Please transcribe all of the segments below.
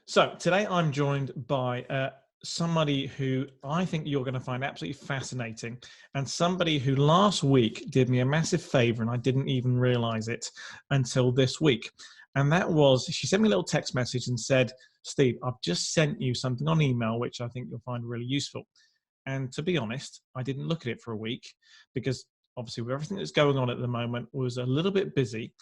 So today I'm joined by somebody who I think you're going to find absolutely fascinating, and somebody who last week did me a massive favor and I didn't even realize it until this week. And that was, she sent me a little text message and said, Steve, I've just sent you something on email, which I think you'll find really useful. And to be honest, I didn't look at it for a week because obviously with everything that's going on at the moment was a little bit busy,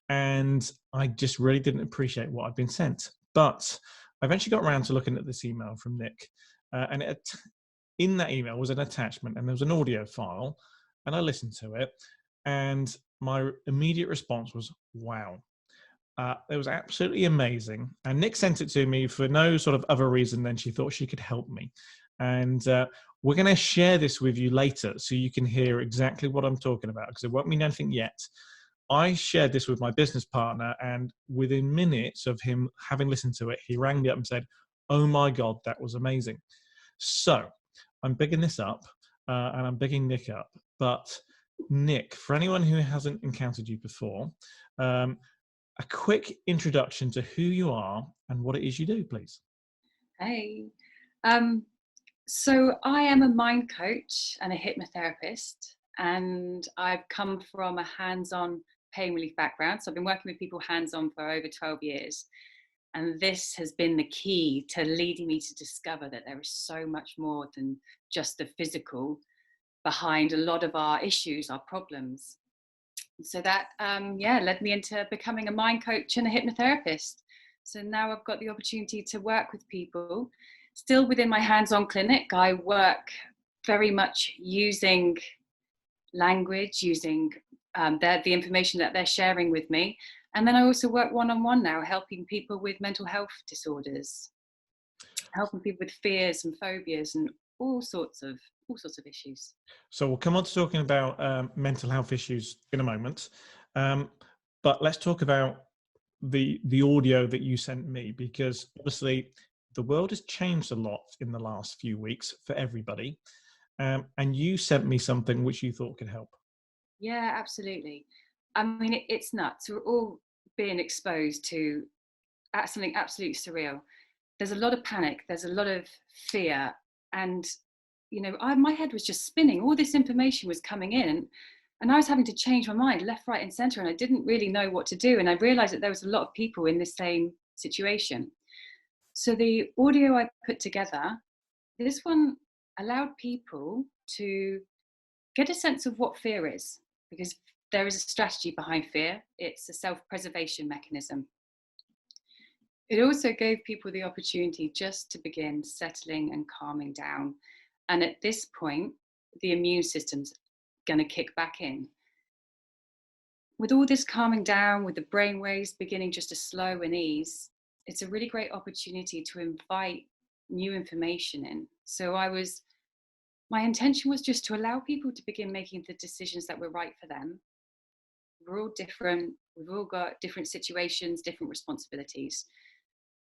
and I just really didn't appreciate what I'd been sent. But I eventually got around to looking at this email from Nic, and in that email was an attachment, and there was an audio file, and I listened to it, and my immediate response was, wow. It was absolutely amazing. And Nic sent it to me for no sort of other reason than she thought she could help me. And we're going to share this with you later so you can hear exactly what I'm talking about, because it won't mean anything yet. I shared this with my business partner, and within minutes of him having listened to it, he rang me up and said, oh my God, that was amazing. So I'm bigging this up, and I'm bigging Nic up. But Nic, for anyone who hasn't encountered you before, a quick introduction to who you are and what it is you do, please. Hey, so I am a mind coach and a hypnotherapist, and I've come from a hands-on pain relief background. So I've been working with people hands-on for over 12 years. And this has been the key to leading me to discover that there is so much more than just the physical behind a lot of our issues, our problems. So that, led me into becoming a mind coach and a hypnotherapist. So now I've got the opportunity to work with people. Still within my hands-on clinic, I work very much using language, using the information that they're sharing with me. And then I also work one-on-one now, helping people with mental health disorders, helping people with fears and phobias and all sorts of issues. So we'll come on to talking about mental health issues in a moment. But let's talk about the audio that you sent me, because obviously the world has changed a lot in the last few weeks for everybody. And you sent me something which you thought could help. Yeah, absolutely. I mean, it's nuts. We're all being exposed to something absolutely surreal. There's a lot of panic. There's a lot of fear. And, my head was just spinning. All this information was coming in. And I was having to change my mind left, right, and center. And I didn't really know what to do. And I realized that there was a lot of people in the same situation. So the audio I put together, this one allowed people to get a sense of what fear is, because there is a strategy behind fear. It's a self-preservation mechanism. It also gave people the opportunity just to begin settling and calming down. And at this point, the immune system's going to kick back in. With all this calming down, with the brain waves beginning just to slow and ease, it's a really great opportunity to invite new information in. So my intention was just to allow people to begin making the decisions that were right for them. We're all different. We've all got different situations, different responsibilities.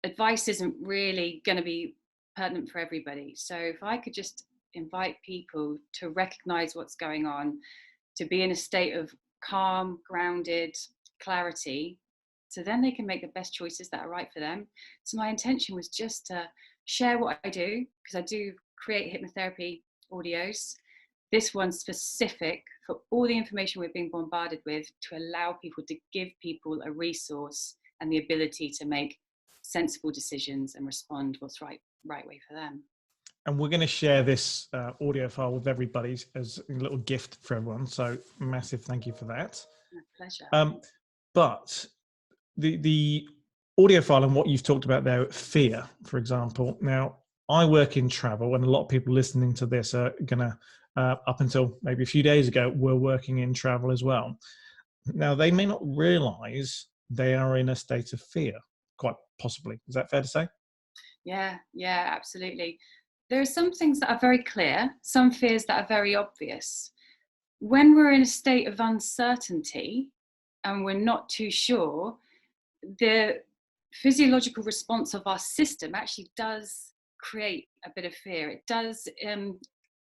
Advice isn't really going to be pertinent for everybody. So if I could just invite people to recognize what's going on, to be in a state of calm, grounded clarity, so then they can make the best choices that are right for them. So my intention was just to share what I do, because I do create hypnotherapy audios. This one's specific for all the information we're being bombarded with, to allow people to give people a resource and the ability to make sensible decisions and respond what's right way for them. And we're going to share this audio file with everybody as a little gift for everyone. So massive thank you for that. My pleasure. But the audio file and what you've talked about there, fear, for example. Now, I work in travel, and a lot of people listening to this are going to, up until maybe a few days ago, were working in travel as well. Now, they may not realize they are in a state of fear, quite possibly. Is that fair to say? Yeah, absolutely. There are some things that are very clear, some fears that are very obvious. When we're in a state of uncertainty and we're not too sure, the physiological response of our system actually does create a bit of fear. It does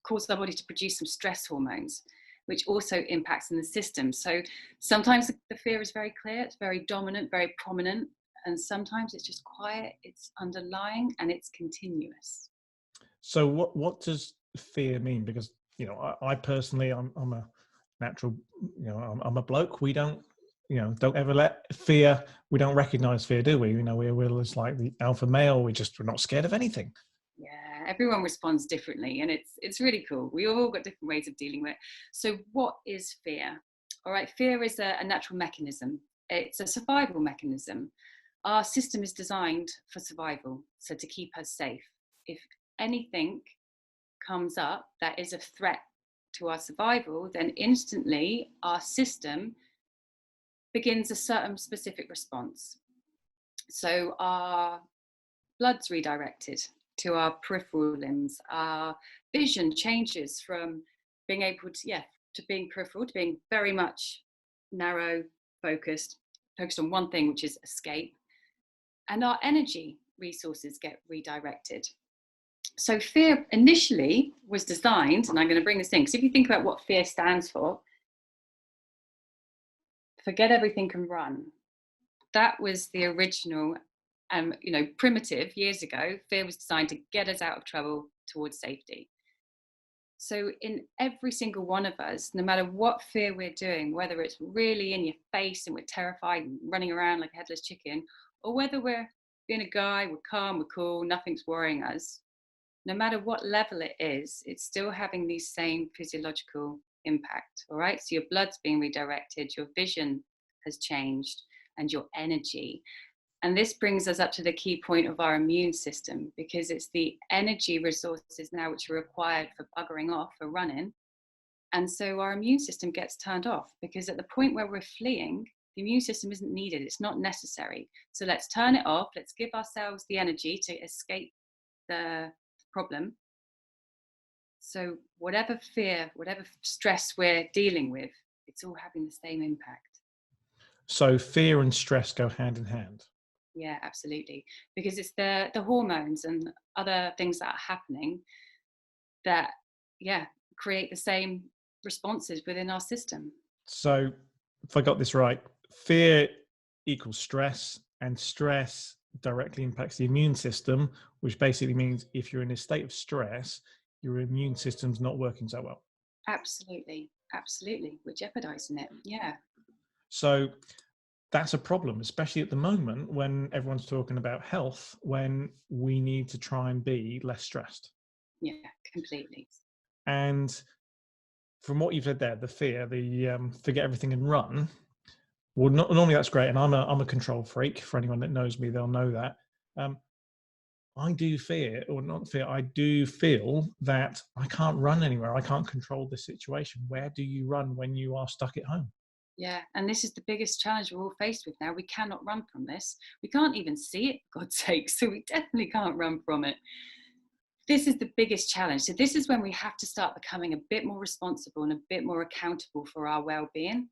cause our body to produce some stress hormones, which also impacts in the system. So sometimes the fear is very clear, it's very dominant, very prominent, And sometimes it's just quiet, it's underlying, and it's continuous. So what does fear mean? Because, you know, I personally, I'm a natural, you know, I'm a bloke. We don't, you know, don't ever let fear, we don't recognize fear, do we? You know, we're just like the alpha male. We're not scared of anything. Yeah, everyone responds differently, and it's really cool. We all got different ways of dealing with it. So what is fear? All right, fear is a natural mechanism. It's a survival mechanism. Our system is designed for survival, so to keep us safe. If anything comes up that is a threat to our survival, then instantly our system begins a certain specific response. So our blood's redirected to our peripheral limbs. Our vision changes from being able to, to being peripheral to being very much narrow, focused on one thing, which is escape. And our energy resources get redirected. So fear initially was designed, and I'm going to bring this in, because if you think about what fear stands for, forget everything and run. That was the original, primitive years ago. Fear was designed to get us out of trouble towards safety. So in every single one of us, no matter what fear we're doing, whether it's really in your face and we're terrified and running around like a headless chicken, or whether we're being a guy, we're calm, we're cool, nothing's worrying us, no matter what level it is, it's still having these same physiological impact. All right. So your blood's being redirected, your vision has changed, and your energy. And this brings us up to the key point of our immune system, because it's the energy resources now which are required for buggering off, for running. And so our immune system gets turned off, because at the point where we're fleeing, the immune system isn't needed, it's not necessary. So let's turn it off, let's give ourselves the energy to escape the problem. So whatever fear, whatever stress we're dealing with, it's all having the same impact. So fear and stress go hand in hand. Yeah, absolutely. Because it's the hormones and other things that are happening that, create the same responses within our system. So if I got this right, fear equals stress, and stress directly impacts the immune system, which basically means if you're in a state of stress, your immune system's not working so well. Absolutely. Absolutely. We're jeopardizing it. Yeah. So that's a problem, especially at the moment when everyone's talking about health, when we need to try and be less stressed. Yeah, completely. And from what you've said there, the fear, the forget everything and run. Well, normally that's great, and I'm a control freak. For anyone that knows me, they'll know that. I do fear, or not fear, I do feel that I can't run anywhere. I can't control this situation. Where do you run when you are stuck at home? Yeah, and this is the biggest challenge we're all faced with now. We cannot run from this. We can't even see it, for God's sake, so we definitely can't run from it. This is the biggest challenge. So this is when we have to start becoming a bit more responsible and a bit more accountable for our well-being.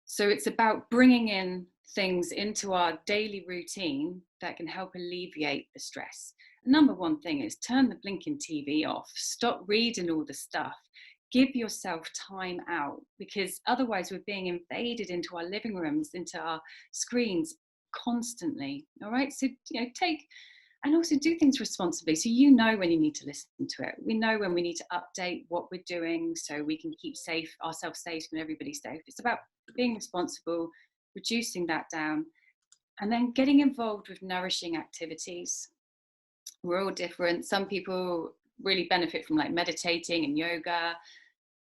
So it's about bringing in things into our daily routine that can help alleviate the stress. Number one thing is turn the blinking TV off. Stop reading all the stuff. Give yourself time out, because otherwise we're being invaded into our living rooms, into our screens constantly. All right. So, take and also do things responsibly. So when you need to listen to it. We know when we need to update what we're doing so we can keep ourselves safe and everybody's safe. It's about being responsible, reducing that down, and then getting involved with nourishing activities. We're all different. Some people really benefit from like meditating and yoga,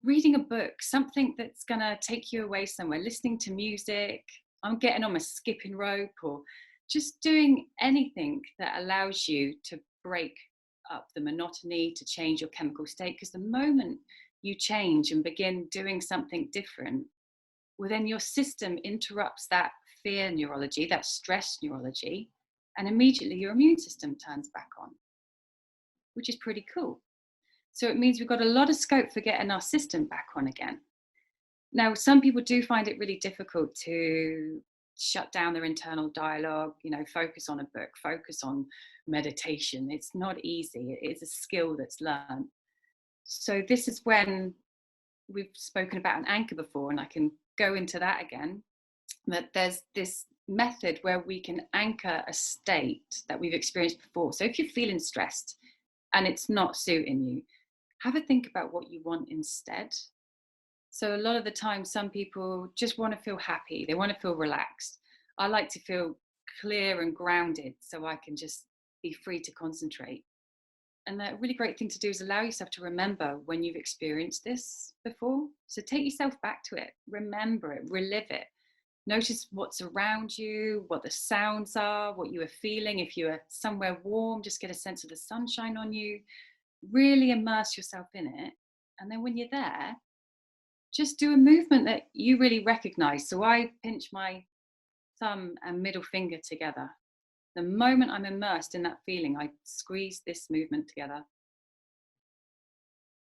reading a book, something that's going to take you away somewhere, listening to music. I'm getting on my skipping rope, or just doing anything that allows you to break up the monotony, to change your chemical state. Because the moment you change and begin doing something different, well, then your system interrupts that fear neurology, that stress neurology, and immediately your immune system turns back on, which is pretty cool. So it means we've got a lot of scope for getting our system back on again. Now, some people do find it really difficult to shut down their internal dialogue, focus on a book, focus on meditation. It's not easy. It is a skill that's learned. So this is when we've spoken about an anchor before, and I can go into that again, that there's this method where we can anchor a state that we've experienced before. So if you're feeling stressed and it's not suiting you, have a think about what you want instead. So a lot of the time, some people just want to feel happy. They want to feel relaxed. I like to feel clear and grounded so I can just be free to concentrate. And a really great thing to do is allow yourself to remember when you've experienced this before. So take yourself back to it, remember it, relive it. Notice what's around you, what the sounds are, what you were feeling. If you were somewhere warm, just get a sense of the sunshine on you. Really immerse yourself in it. And then when you're there, just do a movement that you really recognize. So I pinch my thumb and middle finger together. The moment I'm immersed in that feeling, I squeeze this movement together.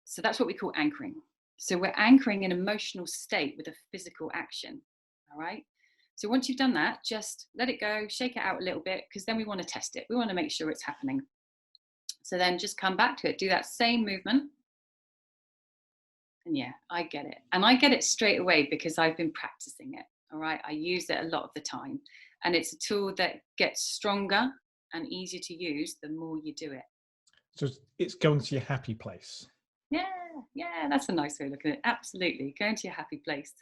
So that's what we call anchoring. So we're anchoring an emotional state with a physical action. All right. So once you've done that, just let it go, shake it out a little bit, because then we want to test it. We want to make sure it's happening. So then just come back to it, do that same movement. And yeah, I get it. And I get it straight away because I've been practicing it. All right. I use it a lot of the time. And it's a tool that gets stronger and easier to use the more you do it. So it's going to your happy place. Yeah, that's a nice way of looking at it. Absolutely. Going to your happy place.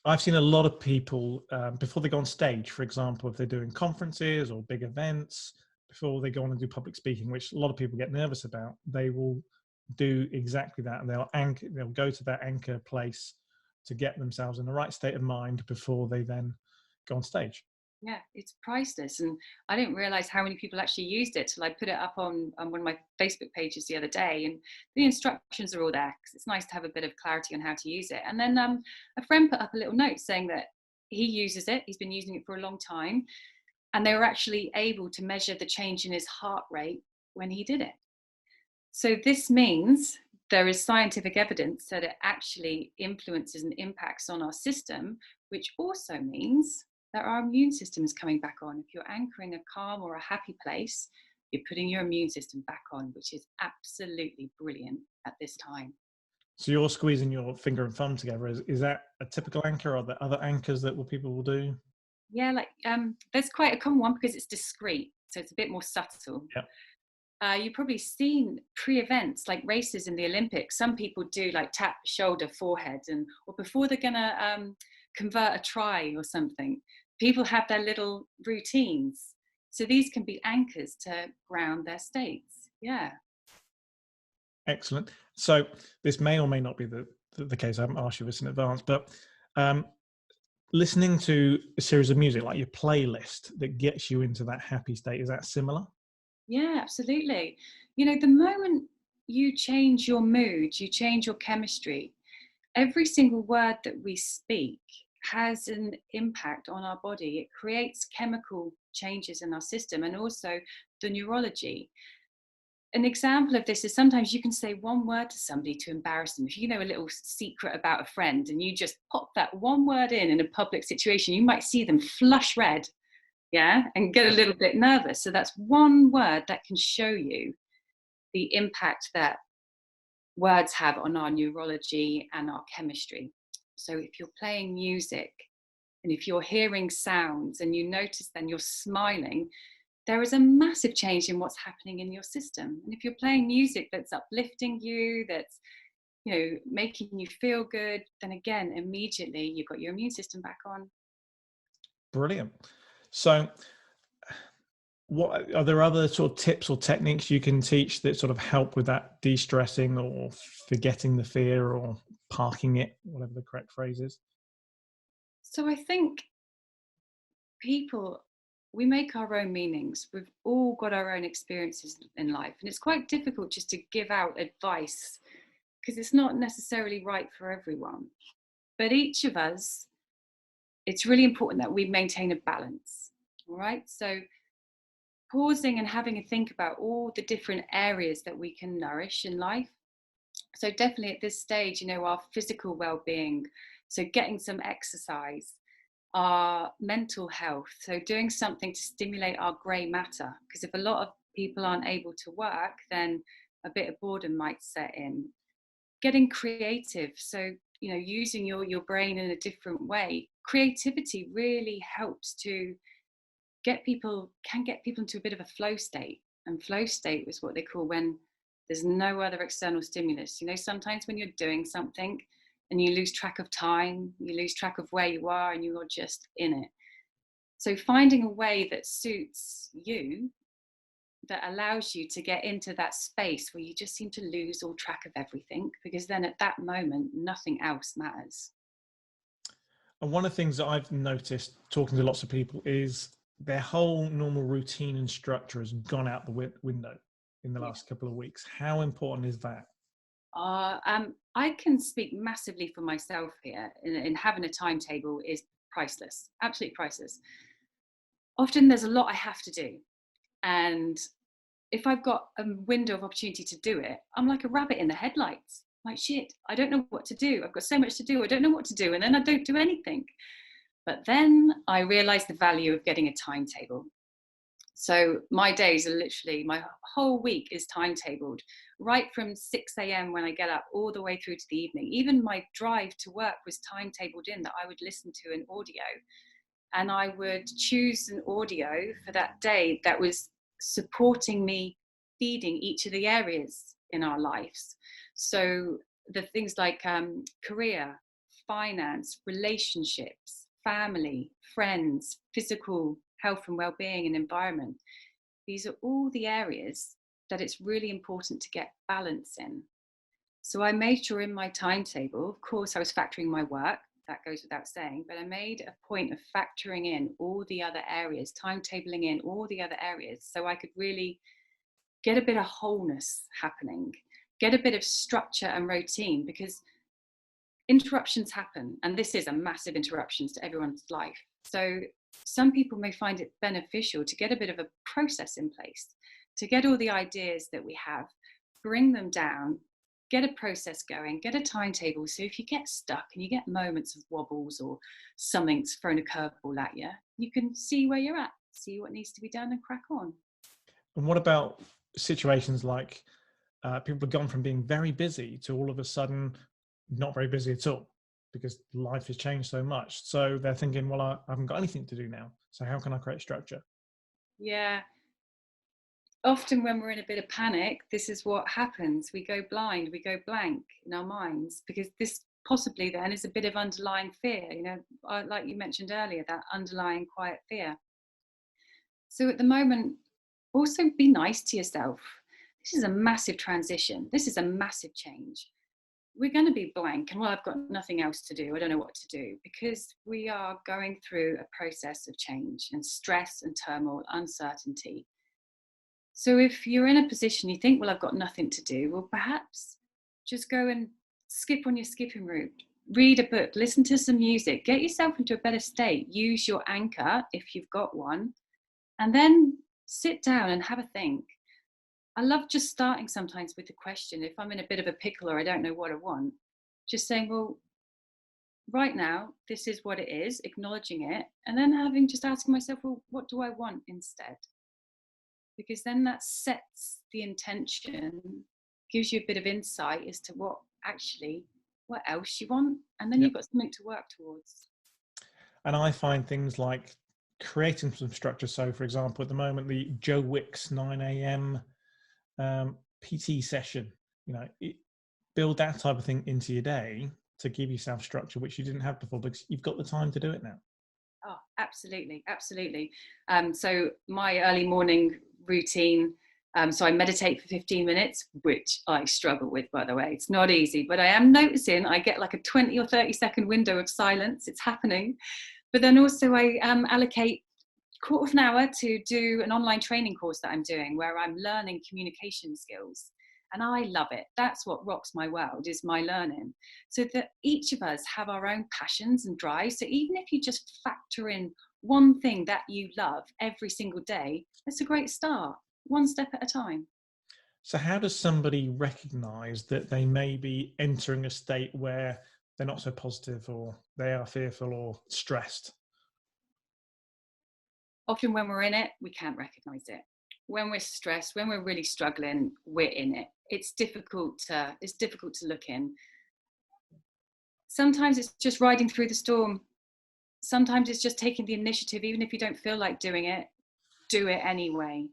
I've seen a lot of people, before they go on stage, for example, if they're doing conferences or big events, before they go on and do public speaking, which a lot of people get nervous about, they will do exactly that. And they'll go to that anchor place to get themselves in the right state of mind before they then go on stage. Yeah, it's priceless. And I didn't realize how many people actually used it till I put it up on one of my Facebook pages the other day. And the instructions are all there because it's nice to have a bit of clarity on how to use it. And then a friend put up a little note saying that he uses it. He's been using it for a long time. And they were actually able to measure the change in his heart rate when he did it. So this means there is scientific evidence that it actually influences and impacts on our system, which also means that our immune system is coming back on. If you're anchoring a calm or a happy place, you're putting your immune system back on, which is absolutely brilliant at this time. So you're squeezing your finger and thumb together. Is that a typical anchor, or are there other anchors that people will do? Yeah, like there's quite a common one because it's discreet, so it's a bit more subtle. Yeah. You've probably seen pre-events like races in the Olympics. Some people do like tap shoulder, forehead, or before they're gonna convert a try or something, people have their little routines. So these can be anchors to ground their states. Yeah. Excellent. So this may or may not be the case. I haven't asked you this in advance, but listening to a series of music like your playlist that gets you into that happy state, is that similar? Yeah, absolutely. You know, the moment you change your mood, you change your chemistry, every single word that we speak has an impact on our body. It creates chemical changes in our system and also the neurology. An example of this is sometimes you can say one word to somebody to embarrass them. If you know a little secret about a friend and you just pop that one word in a public situation, you might see them flush red, yeah, and get a little bit nervous. So that's one word that can show you the impact that words have on our neurology and our chemistry. So if you're playing music and if you're hearing sounds and you notice then you're smiling, there is a massive change in what's happening in your system. And if you're playing music that's uplifting you, that's, you know, making you feel good, then again, immediately you've got your immune system back on. Brilliant. So what are there other sort of tips or techniques you can teach that sort of help with that de-stressing or forgetting the fear or parking it, whatever the correct phrase is? So I think we make our own meanings. We've all got our own experiences in life. And it's quite difficult just to give out advice because it's not necessarily right for everyone. But each of us, it's really important that we maintain a balance. All right. So pausing and having a think about all the different areas that we can nourish in life. So definitely at this stage, you know, our physical well-being, so getting some exercise, our mental health, so doing something to stimulate our grey matter, because if a lot of people aren't able to work, then a bit of boredom might set in. Getting creative, so, you know, using your brain in a different way, creativity really helps to get people into a bit of a flow state. And flow state is what they call when there's no other external stimulus. You know, sometimes when you're doing something and you lose track of time, you lose track of where you are, and you're just in it. So finding a way that suits you, that allows you to get into that space where you just seem to lose all track of everything, because then at that moment, nothing else matters. And one of the things that I've noticed talking to lots of people is their whole normal routine and structure has gone out the window in the last couple of weeks. How important is that? I can speak massively for myself here. In having a timetable is priceless, absolutely priceless. Often there's a lot I have to do, and if I've got a window of opportunity to do it, I'm like a rabbit in the headlights. Like, shit, I don't know what to do. I've got so much to do. I don't know what to do. And then I don't do anything. But then I realized the value of getting a timetable. So my days are literally, my whole week is timetabled, right from 6 a.m. when I get up all the way through to the evening. Even my drive to work was timetabled in, that I would listen to an audio, and I would choose an audio for that day that was supporting me, feeding each of the areas in our lives. So the things like career, finance, relationships, family, friends, physical health and well-being, and environment. These are all the areas that it's really important to get balance in. So I made sure in my timetable, of course, I was factoring my work, that goes without saying, but I made a point of factoring in all the other areas, timetabling in all the other areas, so I could really get a bit of wholeness happening, get a bit of structure and routine, because interruptions happen, and this is a massive interruption to everyone's life. So some people may find it beneficial to get a bit of a process in place, to get all the ideas that we have, bring them down, get a process going, get a timetable. So if you get stuck and you get moments of wobbles or something's thrown a curveball at you, you can see where you're at, see what needs to be done, and crack on. And what about situations like people have gone from being very busy to all of a sudden not very busy at all, because life has changed so much? So they're thinking, well, I haven't got anything to do now. So how can I create structure? Yeah. Often when we're in a bit of panic, this is what happens. We go blind, we go blank in our minds, because this possibly then is a bit of underlying fear, you know, like you mentioned earlier, that underlying quiet fear. So at the moment, also be nice to yourself. This is a massive transition. This is a massive change. We're going to be blank and, well, I've got nothing else to do. I don't know what to do, because we are going through a process of change and stress and turmoil, uncertainty. So if you're in a position you think, well, I've got nothing to do, well, perhaps just go and skip on your skipping route, read a book, listen to some music, get yourself into a better state, use your anchor if you've got one, and then sit down and have a think. I love just starting sometimes with the question, if I'm in a bit of a pickle or I don't know what I want, just saying, well, right now, this is what it is, acknowledging it, and then just asking myself, well, what do I want instead? Because then that sets the intention, gives you a bit of insight as to what else you want, and then Yep. you've got something to work towards. And I find things like creating some structure. So, for example, at the moment, the Joe Wicks 9 a.m. PT session, you know, build that type of thing into your day to give yourself structure, which you didn't have before, because you've got the time to do it now. Oh, absolutely, absolutely. So my early morning routine, so I meditate for 15 minutes, which I struggle with, by the way. It's not easy, but I am noticing I get like a 20 or 30-second window of silence. It's happening. But then also I allocate a quarter of an hour to do an online training course that I'm doing, where I'm learning communication skills. And I love it. That's what rocks my world, is my learning. So that each of us have our own passions and drives. So even if you just factor in one thing that you love every single day, that's a great start, one step at a time. So how does somebody recognize that they may be entering a state where they're not so positive, or they are fearful or stressed? Often when we're in it, we can't recognize it. When we're stressed, when we're really struggling, we're in it. It's difficult to look in. Sometimes it's just riding through the storm. sometimes it's just taking the initiative, even if you don't feel like doing it, do it anyway.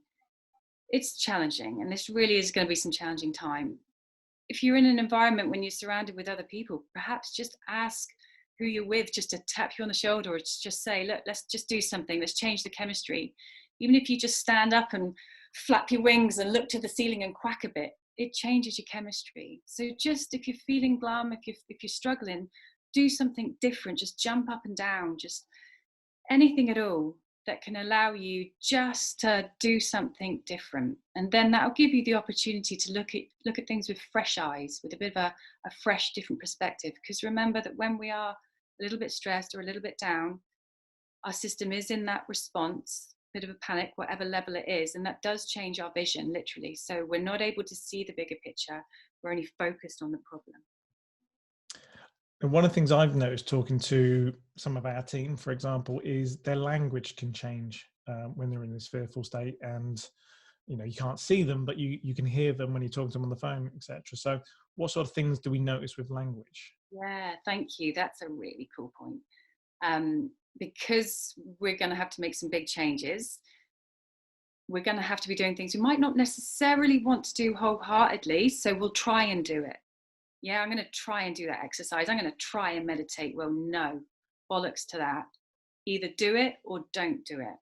It's challenging, and this really is going to be some challenging time. If you're in an environment when you're surrounded with other people, perhaps just ask who you're with just to tap you on the shoulder, or just say, look, let's just do something, let's change the chemistry. Even if you just stand up and flap your wings and look to the ceiling and quack a bit, it changes your chemistry. So just, if you're feeling glum, if you're struggling, do something different. Just jump up and down, just anything at all that can allow you just to do something different. And then that'll give you the opportunity to look at things with fresh eyes, with a bit of a fresh, different perspective. Because remember that when we are a little bit stressed or a little bit down, our system is in that response, bit of a panic, whatever level it is, and that does change our vision, literally. So we're not able to see the bigger picture. We're only focused on the problem. And one of the things I've noticed talking to some of our team, for example, is their language can change when they're in this fearful state, and you can't see them, but you can hear them when you talk to them on the phone, etc. So, what sort of things do we notice with language? Yeah, thank you. That's a really cool point. Because we're going to have to make some big changes. We're going to have to be doing things we might not necessarily want to do wholeheartedly, so we'll try and do it. Yeah, I'm going to try and do that exercise. I'm going to try and meditate. Well, no, bollocks to that. Either do it or don't do it.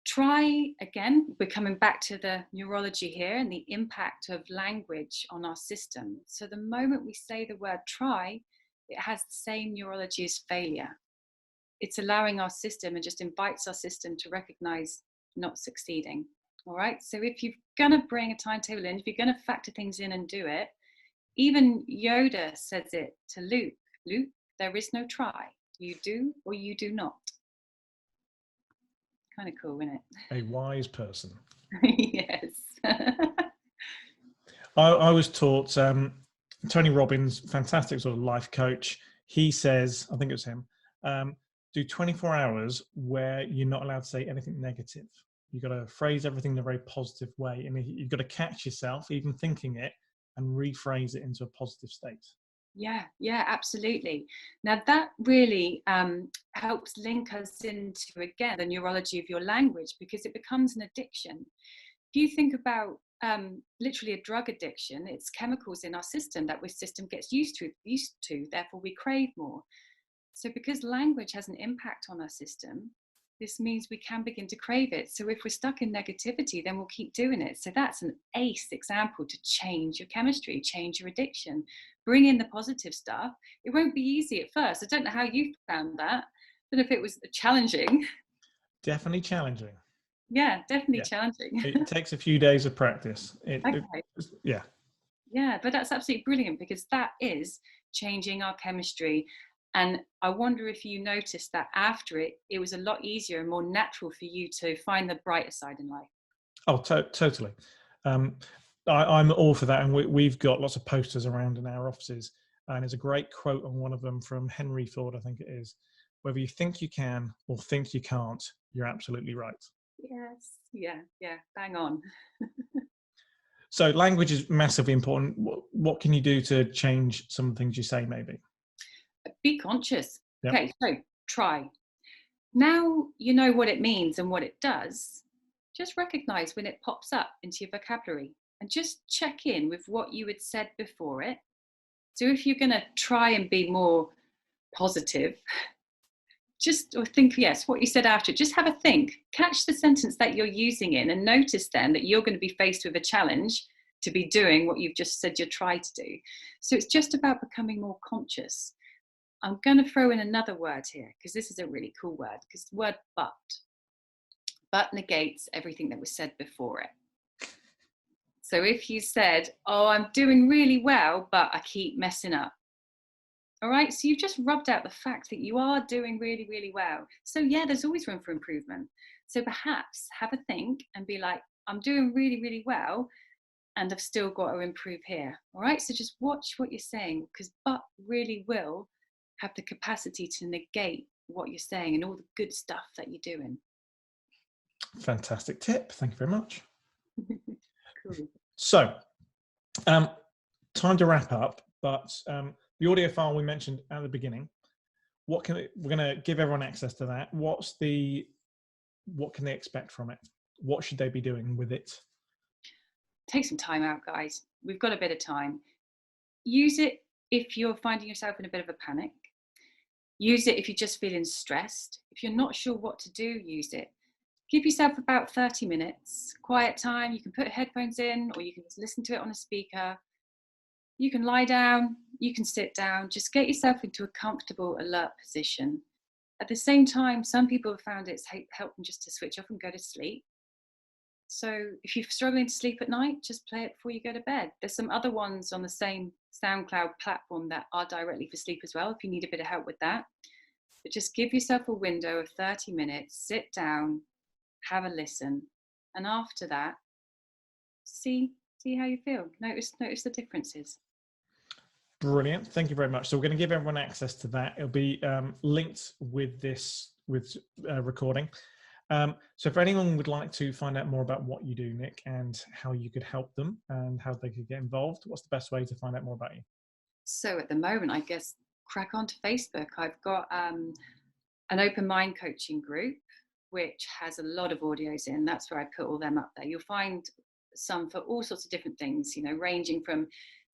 Try again. We're coming back to the neurology here and the impact of language on our system. So the moment we say the word try, it has the same neurology as failure. It's allowing our system and just invites our system to recognize not succeeding. All right. So if you're going to bring a timetable in, if you're going to factor things in and do it, even Yoda says it to Luke. Luke, there is no try. You do or you do not. Kind of cool, isn't it? A wise person. Yes. I was taught, Tony Robbins, fantastic sort of life coach. He says, I think it was him, do 24 hours where you're not allowed to say anything negative. You've got to phrase everything in a very positive way. And you've got to catch yourself, even thinking it, and rephrase it into a positive state. Yeah, absolutely. Now that really helps link us into, again, the neurology of your language, because it becomes an addiction. If you think about literally a drug addiction, it's chemicals in our system that our system gets used to, therefore we crave more. So because language has an impact on our system, this means we can begin to crave it. So if we're stuck in negativity, then we'll keep doing it. So that's an ace example to change your chemistry, change your addiction, bring in the positive stuff. It won't be easy at first. I don't know how you found that, but if it was challenging. Definitely challenging. Yeah, definitely challenging. It takes a few days of practice. Yeah. Yeah, but that's absolutely brilliant, because that is changing our chemistry. And I wonder if you noticed that after it was a lot easier and more natural for you to find the brighter side in life. Oh, totally. I'm all for that. And we've got lots of posters around in our offices. And there's a great quote on one of them from Henry Ford, I think it is. Whether you think you can or think you can't, you're absolutely right. Yes. Yeah. Bang on. So language is massively important. What can you do to change some of the things you say, maybe? Be conscious. Yep. Okay, so try. Now you know what it means and what it does. Just recognize when it pops up into your vocabulary and just check in with what you had said before it. So if you're going to try and be more positive, or think, yes, what you said after, just have a think, catch the sentence that you're using in, and notice then that you're going to be faced with a challenge to be doing what you've just said you try to do. So it's just about becoming more conscious. I'm going to throw in another word here, because this is a really cool word, because the word but negates everything that was said before it. So if you said, oh, I'm doing really well, but I keep messing up. All right, so you've just rubbed out the fact that you are doing really, really well. So yeah, there's always room for improvement. So perhaps have a think and be like, I'm doing really, really well, and I've still got to improve here. All right, so just watch what you're saying, because but really will have the capacity to negate what you're saying and all the good stuff that you're doing. Fantastic tip. Thank you very much. Cool. So, time to wrap up, but the audio file we mentioned at the beginning, we're going to give everyone access to that. What can they expect from it? What should they be doing with it? Take some time out, guys. We've got a bit of time. Use it if you're finding yourself in a bit of a panic. Use it if you're just feeling stressed. If you're not sure what to do, use it. Give yourself about 30 minutes, quiet time. You can put headphones in, or you can just listen to it on a speaker. You can lie down, you can sit down, just get yourself into a comfortable, alert position. At the same time, some people have found it's helped them just to switch off and go to sleep. So if you're struggling to sleep at night, just play it before you go to bed. There's some other ones on the same SoundCloud platform that are directly for sleep as well, if you need a bit of help with that. But just give yourself a window of 30 minutes, sit down, have a listen. And after that, see how you feel. Notice the differences. Brilliant. Thank you very much. So we're going to give everyone access to that. It'll be linked with this recording. So if anyone would like to find out more about what you do, Nic, and how you could help them and how they could get involved, what's the best way to find out more about you? So at the moment, I guess crack onto Facebook. I've got an open mind coaching group, which has a lot of audios in. That's where I put all them up there. You'll find some for all sorts of different things, ranging from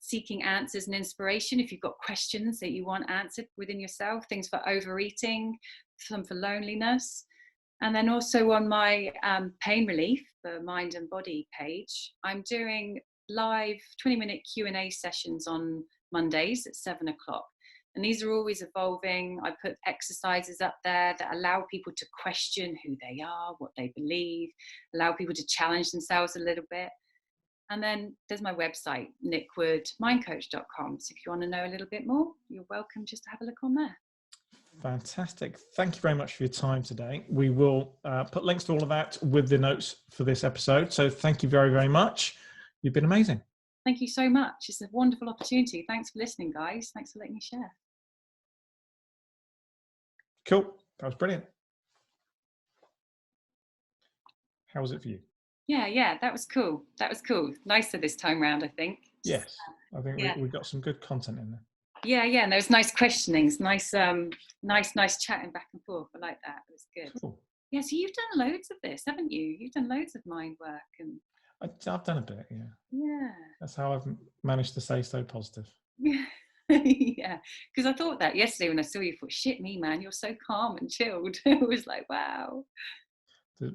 seeking answers and inspiration if you've got questions that you want answered within yourself, things for overeating, some for loneliness. And then also on my pain relief, the mind and body page, I'm doing live 20-minute Q&A sessions on Mondays at 7 o'clock. And these are always evolving. I put exercises up there that allow people to question who they are, what they believe, allow people to challenge themselves a little bit. And then there's my website, nicwoodmindcoach.com. So if you want to know a little bit more, you're welcome just to have a look on there. Fantastic. Thank you very much for your time today. We will put links to all of that with the notes for this episode. So thank you very, very much. You've been amazing. Thank you so much. It's a wonderful opportunity. Thanks for listening, guys. Thanks for letting me share. Cool. That was brilliant. How was it for you? Yeah, that was cool. Nicer this time round, I think. Yes, I think we got some good content in there. Yeah, and there was nice questionings, nice chatting back and forth. I like that. It was good. Cool. Yeah, so you've done loads of this, haven't you? You've done loads of mind work and. I've done a bit, yeah. Yeah. That's how I've managed to stay so positive. Yeah, because I thought that yesterday when I saw you. I thought, shit, me, man, you're so calm and chilled. It was like, wow.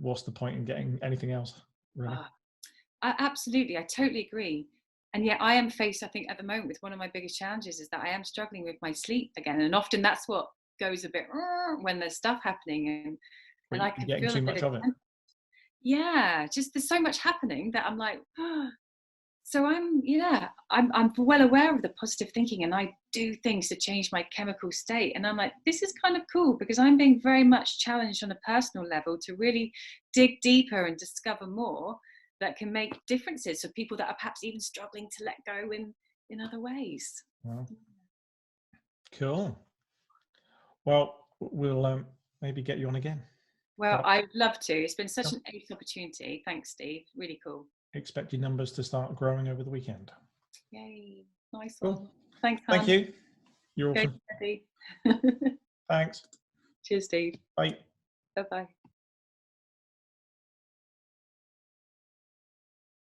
What's the point in getting anything else, really? Absolutely, I totally agree. And yet I am faced, I think, at the moment with one of my biggest challenges is that I am struggling with my sleep again. And often that's what goes a bit when there's stuff happening. And I can feel too much of it. Yeah, just there's so much happening that I'm like, so I'm well aware of the positive thinking, and I do things to change my chemical state. And I'm like, this is kind of cool because I'm being very much challenged on a personal level to really dig deeper and discover more that can make differences for people that are perhaps even struggling to let go in other ways. Wow. Cool. Well, we'll maybe get you on again. Well, I'd love to. It's been such an ace opportunity. Thanks, Steve. Really cool. Expect your numbers to start growing over the weekend. Yay. Nice Cool. one. Thanks, Thank you. You're awesome. Steady. Thanks. Cheers, Steve. Bye. Bye-bye.